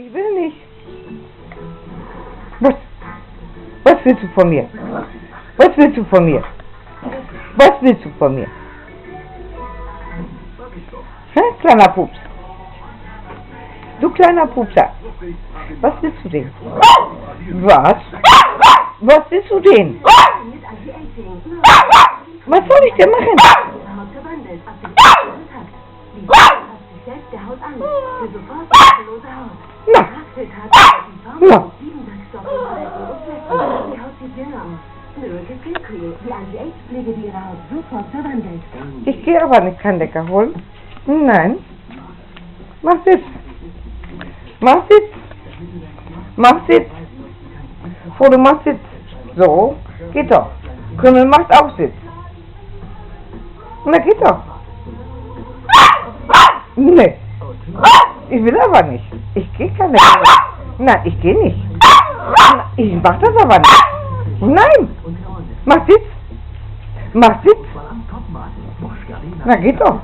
Ich will nicht. Was willst du von mir? Was willst du von mir? Was willst du von mir? Hä, kleiner Pups. Du kleiner Pupser. Was willst du denn? Was? Was willst du denn? Was soll ich denn machen? Na. Na. Ich gehe aber nicht kein Lecker holen. Nein. Mach Sitz. Mach Sitz. Mach Sitz. Frodo, mach Sitz. So, geht doch. Krümel macht auch Sitz. Na, geht doch. Nee. Ich will aber nicht. Ich gehe keine Lecker. Nein, ich gehe nicht. Ich mach das aber nicht. Nein. Mach Sitz. Mach Sitz. Na, geht doch.